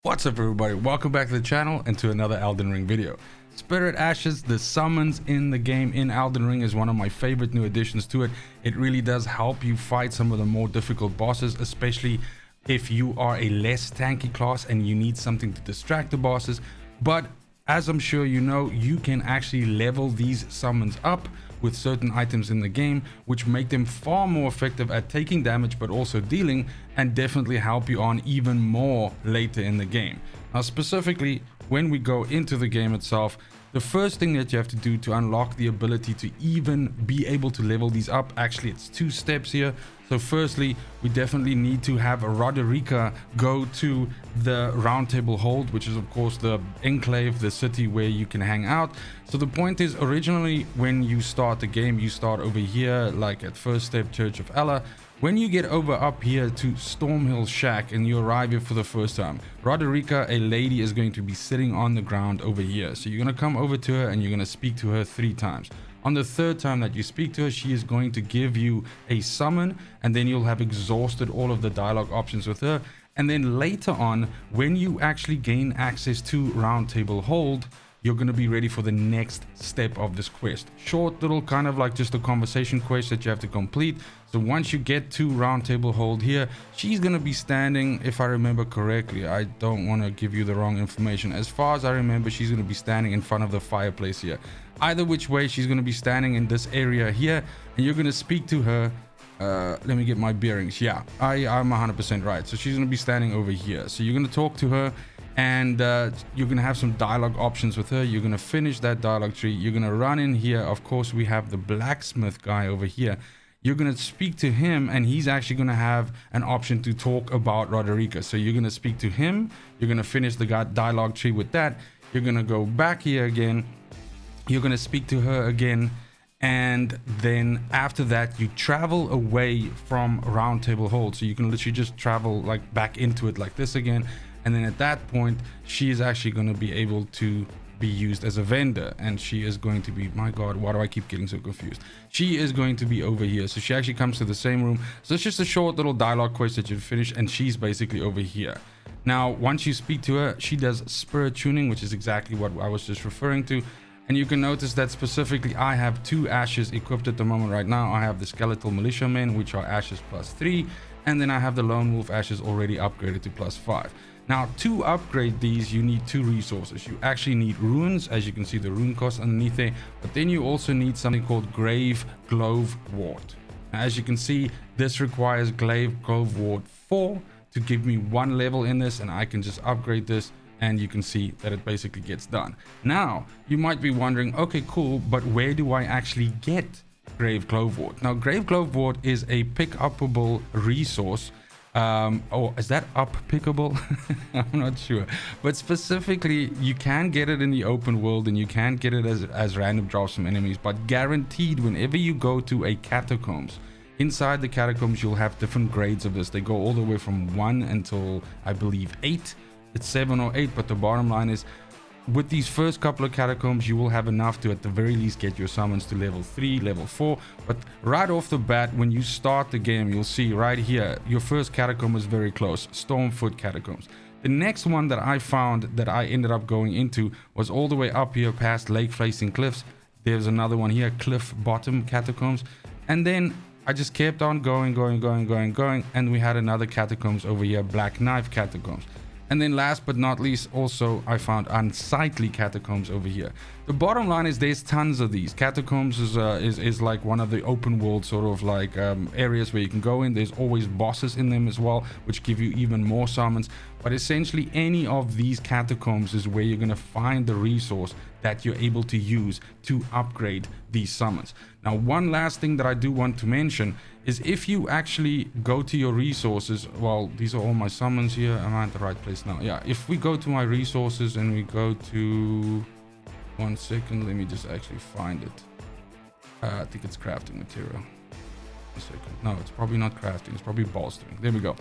What's up everybody, welcome back to the channel and to another Elden Ring video. Spirit Ashes, the summons in the game in Elden Ring, is one of my favorite new additions to it. It really does help you fight some of the more difficult bosses, especially if you are a less tanky class and you need something to distract the bosses. But as I'm sure you know, you can actually level these summons up with certain items in the game, which make them far more effective at taking damage but also dealing, and definitely help you on even more later in the game. Now specifically, when we go into the game itself, the first thing that you have to do to unlock the ability to even be able to level these up, actually it's two steps here. So firstly, we definitely need to have Roderica go to the Round Table Hold, which is of course the enclave, the city where you can hang out. So the point is, originally when you start the game, you start over here, like at first step Church of Allah. When you get over up here to Stormhill Shack and you arrive here for the first time, Roderica, a lady, is going to be sitting on the ground over here. So you're going to come over to her and you're going to speak to her 3 times. On the 3rd time that you speak to her, she is going to give you a summon, and then you'll have exhausted all of the dialogue options with her. And then later on, when you actually gain access to Round Table Hold, you're going to be ready for the next step of this quest. Short little kind of like just a conversation quest that you have to complete. So once you get to Round Table Hold here, she's going to be standing, if I remember correctly, I don't want to give you the wrong information. As far as I remember, she's going to be standing in front of the fireplace here. Either which way, she's going to be standing in this area here, and you're going to speak to her. Let me get my bearings. Yeah, I'm 100% right. So she's going to be standing over here. So you're going to talk to her, and you're going to have some dialogue options with her. You're going to finish that dialogue tree. You're going to run in here. Of course, we have the blacksmith guy over here. You're going to speak to him, and he's actually going to have an option to talk about Roderica. So you're going to speak to him. You're going to finish the dialogue tree with that. You're going to go back here again. You're going to speak to her again. And then after that, you travel away from Round Table Hold. So you can literally just travel like back into it like this again. And then at that point, she is actually going to be able to be used as a vendor, and she is going to be, my god, why do I keep getting so confused? She is going to be over here. So she actually comes to the same room. So it's just a short little dialogue quest that you finish, and she's basically over here. Now once you speak to her, she does spirit tuning, which is exactly what I was just referring to. And you can notice that specifically I have 2 ashes equipped at the moment right now. I have the skeletal militiamen, which are ashes +3, and then I have the lone wolf ashes already upgraded to +5. Now to upgrade these, you need 2 resources. You actually need runes, as you can see the rune cost underneath there, but then you also need something called Glovewort. Now as you can see, this requires Glovewort 4 to give me 1 level in this, and I can just upgrade this, and you can see that it basically gets done. Now you might be wondering, okay cool, but where do I actually get Glovewort? Now Glovewort is a pick-upable resource. Or is that up-pickable? I'm not sure, but specifically you can get it in the open world, and you can get it as random drops from enemies, but guaranteed whenever you go to a catacombs, inside the catacombs you'll have different grades of this. They go all the way from 1 until I believe 8. It's 7 or 8, but the bottom line is, with these first couple of catacombs, you will have enough to at the very least get your summons to level 3, level 4. But right off the bat, when you start the game, you'll see right here, your first catacomb is very close, Stormfoot Catacombs. The next one that I found that I ended up going into was all the way up here past Lake Facing Cliffs. There's another one here, Cliff Bottom Catacombs. And then I just kept on going, and we had another catacombs over here, Black Knife Catacombs. And then last but not least, also I found Unsightly Catacombs over here. The bottom line is there's tons of these. Catacombs is like one of the open world sort of like areas where you can go in. There's always bosses in them as well, which give you even more summons. But essentially any of these catacombs is where you're going to find the resource that you're able to use to upgrade these summons. Now one last thing that I do want to mention is, if you actually go to your resources, well, these are all my summons here. Am I at the right place now? Yeah, if we go to my resources and we go to, 1 second, let me just actually find it. I think it's crafting material. 1 second. No, it's probably not crafting, it's probably bolstering. There we go.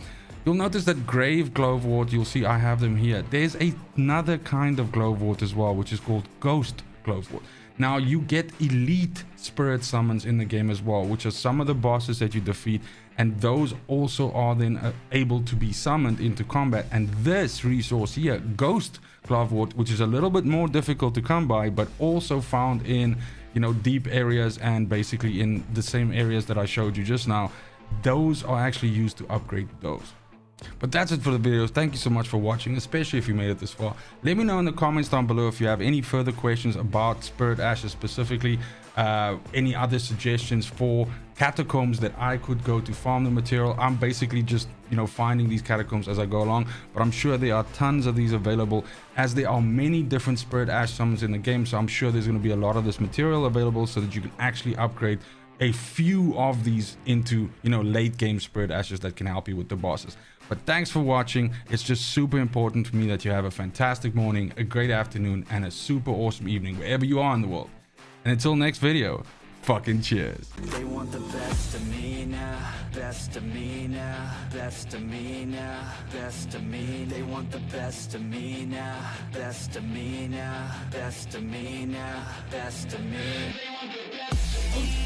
You'll notice that Glovewort, you'll see I have them here. There's another kind of Glovewort as well, which is called Ghost Glovewort. Now you get elite spirit summons in the game as well, which are some of the bosses that you defeat, and those also are then able to be summoned into combat. And this resource here, Ghost Glovewort, which is a little bit more difficult to come by, but also found in, you know, deep areas and basically in the same areas that I showed you just now, those are actually used to upgrade those. But that's it for the video. Thank you so much for watching, especially if you made it this far. Let me know in the comments down below if you have any further questions about Spirit Ashes specifically, any other suggestions for catacombs that I could go to farm the material. I'm basically just, you know, finding these catacombs as I go along, but I'm sure there are tons of these available, as there are many different Spirit Ash summons in the game. So I'm sure there's going to be a lot of this material available so that you can actually upgrade a few of these into, you know, late game Spirit Ashes that can help you with the bosses. But thanks for watching. It's just super important for me that you have a fantastic morning, a great afternoon, and a super awesome evening wherever you are in the world. And until next video, fucking cheers. They want the best of me now, best of me now, best of me now, best of me. They want the best of me now, best of me now, best of me now, best of me. They want the best of me.